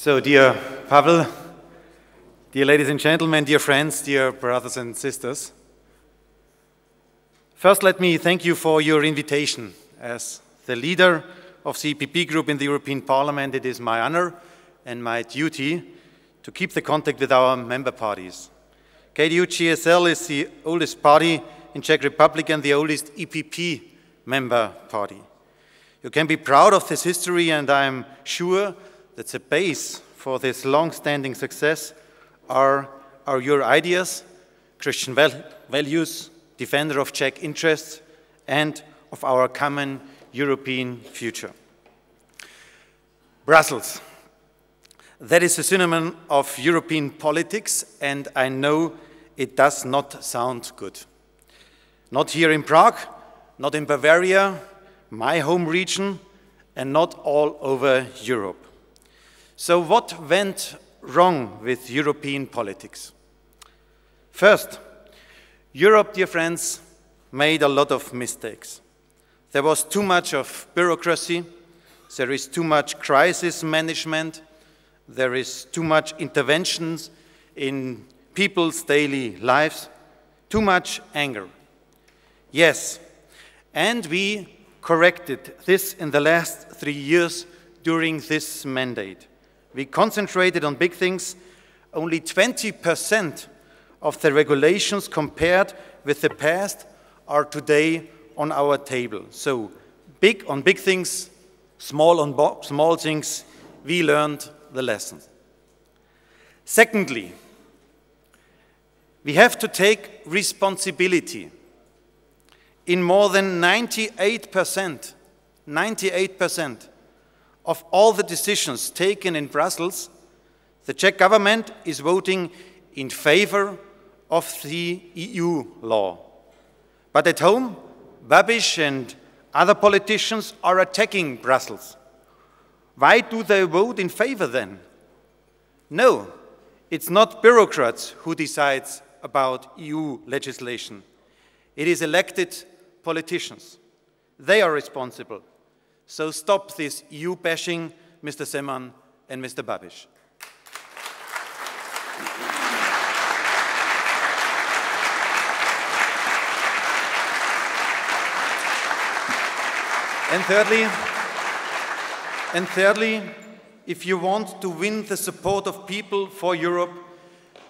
So, dear Pavel, dear ladies and gentlemen, dear friends, dear brothers and sisters, first let me thank you for your invitation. As the leader of the EPP group in the European Parliament, it is my honor and my duty to keep the contact with our member parties. KDU-CSL is the oldest party in Czech Republic and the oldest EPP member party. You can be proud of this history, and I'm sure that the base for this long-standing success are your ideas, Christian values, defender of Czech interests, and of our common European future. Brussels. That is a synonym of European politics, and I know it does not sound good. Not here in Prague, not in Bavaria, my home region, and not all over Europe. So what went wrong with European politics? First, Europe, dear friends, made a lot of mistakes. There was too much of bureaucracy, there is too much crisis management, there is too much interventions in people's daily lives, too much anger. Yes, and we corrected this in the last 3 years during this mandate. We concentrated on big things. Only 20% of the regulations compared with the past are today on our table. So big on big things, small on small things, we learned the lesson. Secondly, we have to take responsibility. In more than 98% of all the decisions taken in Brussels, the Czech government is voting in favor of the EU law. But at home, Babiš and other politicians are attacking Brussels. Why do they vote in favor then? No, it's not bureaucrats who decides about EU legislation. It is elected politicians. They are responsible. So stop this EU bashing, Mr. Zeman and Mr. Babiš. And thirdly, if you want to win the support of people for Europe,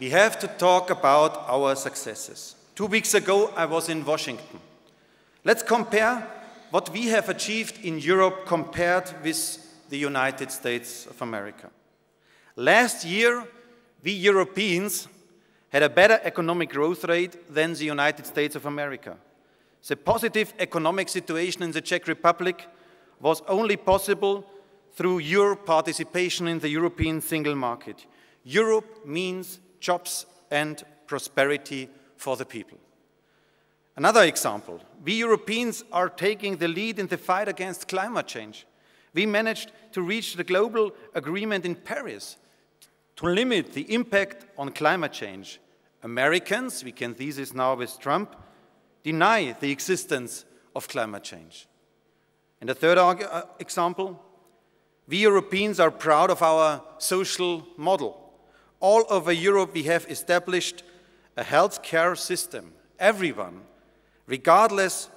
we have to talk about our successes. 2 weeks ago, I was in Washington. Let's compare what we have achieved in Europe compared with the United States of America. Last year, we Europeans had a better economic growth rate than the United States of America. The positive economic situation in the Czech Republic was only possible through your participation in the European single market. Europe means jobs and prosperity for the people. Another example, we Europeans are taking the lead in the fight against climate change. We managed to reach the global agreement in Paris to limit the impact on climate change. Americans, we can see this now with Trump, deny the existence of climate change. And the third example, we Europeans are proud of our social model. All over Europe we have established a healthcare system. Everyone, regardless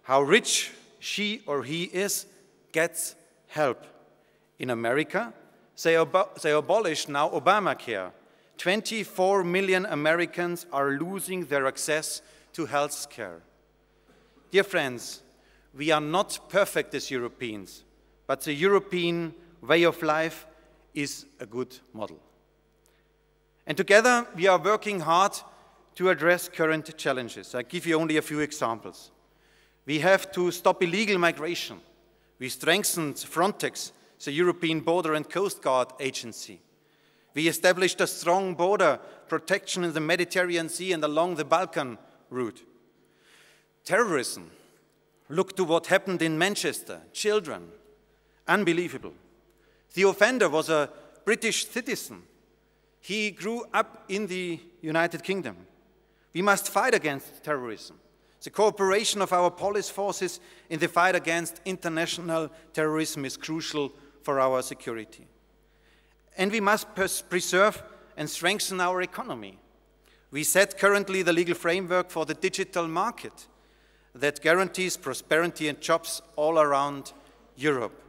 how rich she or he is, gets help. In America, they abolished now Obamacare. 24 million Americans are losing their access to health care. Dear friends, we are not perfect as Europeans, but the European way of life is a good model. And together we are working hard to address current challenges. I give you only a few examples. We have to stop illegal migration. We strengthened Frontex, the European Border and Coast Guard Agency. We established a strong border protection in the Mediterranean Sea and along the Balkan route. Terrorism. Look to what happened in Manchester. Children. Unbelievable. The offender was a British citizen. He grew up in the United Kingdom. We must fight against terrorism. The cooperation of our police forces in the fight against international terrorism is crucial for our security. And we must preserve and strengthen our economy. We set currently the legal framework for the digital market that guarantees prosperity and jobs all around Europe.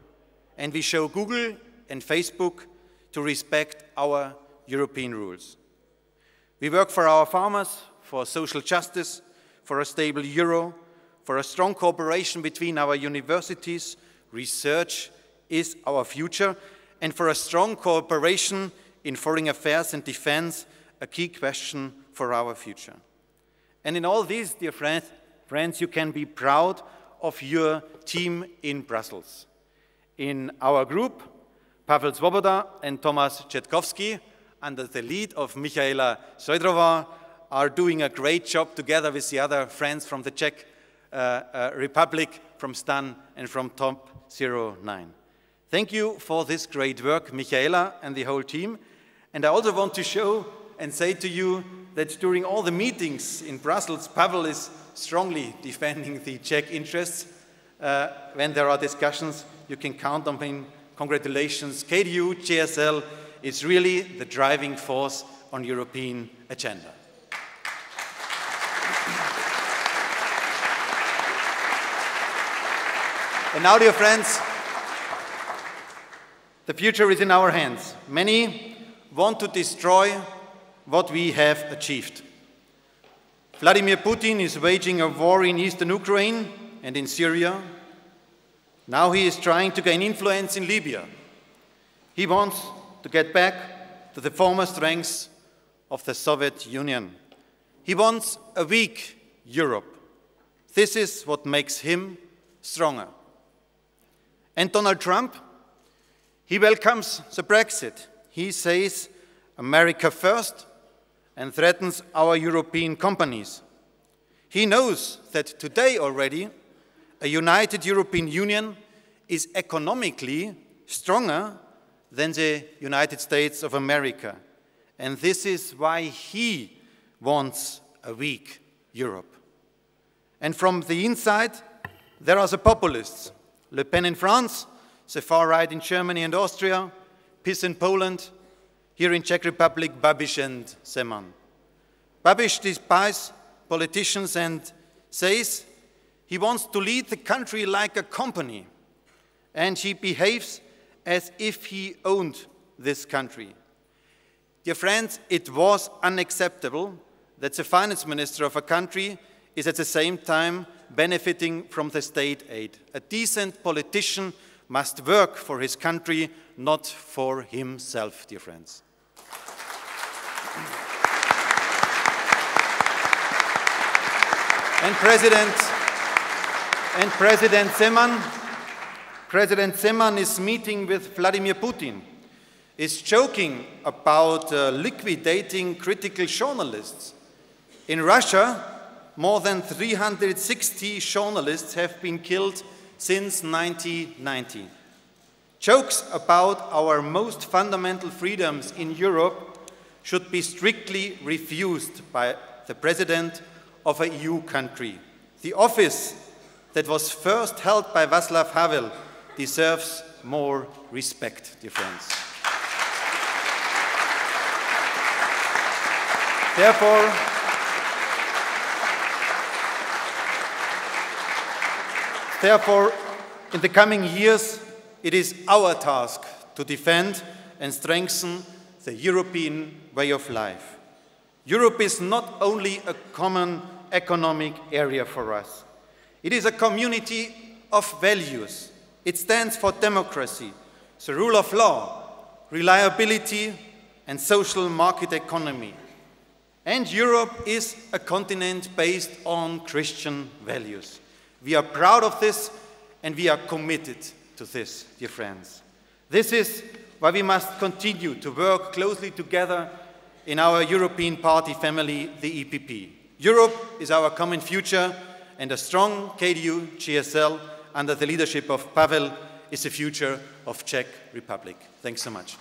And we show Google and Facebook to respect our European rules. We work for our farmers, for social justice, for a stable euro, for a strong cooperation between our universities. Research is our future, and for a strong cooperation in foreign affairs and defense, a key question for our future. And in all these, dear friends, you can be proud of your team in Brussels. In our group, Pavel Svoboda and Tomasz Czetkowski, under the lead of Michaela Sojdrova, are doing a great job together with the other friends from the Czech Republic, from Stan and from Top 09. Thank you for this great work, Michaela and the whole team. And I also want to show and say to you that during all the meetings in Brussels, Pavel is strongly defending the Czech interests. When there are discussions, you can count on him. Congratulations. KDU, CSL is really the driving force on European agenda. And now, dear friends, the future is in our hands. Many want to destroy what we have achieved. Vladimir Putin is waging a war in eastern Ukraine and in Syria. Now he is trying to gain influence in Libya. He wants to get back to the former strengths of the Soviet Union. He wants a weak Europe. This is what makes him stronger. And Donald Trump, he welcomes the Brexit. He says America first and threatens our European companies. He knows that today already a united European Union is economically stronger than the United States of America. And this is why he wants a weak Europe. And from the inside, there are the populists. Le Pen in France, the far right in Germany and Austria, PiS in Poland, here in Czech Republic, Babiš and Zeman. Babiš despises politicians and says he wants to lead the country like a company, and he behaves as if he owned this country. Dear friends, it was unacceptable that the finance minister of a country is at the same time benefiting from the state aid. A decent politician must work for his country, not for himself, dear friends. And President Zeman is meeting with Vladimir Putin, is joking about liquidating critical journalists. In Russia, more than 360 journalists have been killed since 1990. Jokes about our most fundamental freedoms in Europe should be strictly refused by the president of an EU country. The office that was first held by Václav Havel deserves more respect, dear friends. Therefore, in the coming years, it is our task to defend and strengthen the European way of life. Europe is not only a common economic area for us. It is a community of values. It stands for democracy, the rule of law, reliability, and social market economy. And Europe is a continent based on Christian values. We are proud of this, and we are committed to this, dear friends. This is why we must continue to work closely together in our European party family, the EPP. Europe is our common future, and a strong KDU-CSL under the leadership of Pavel is the future of Czech Republic. Thanks so much.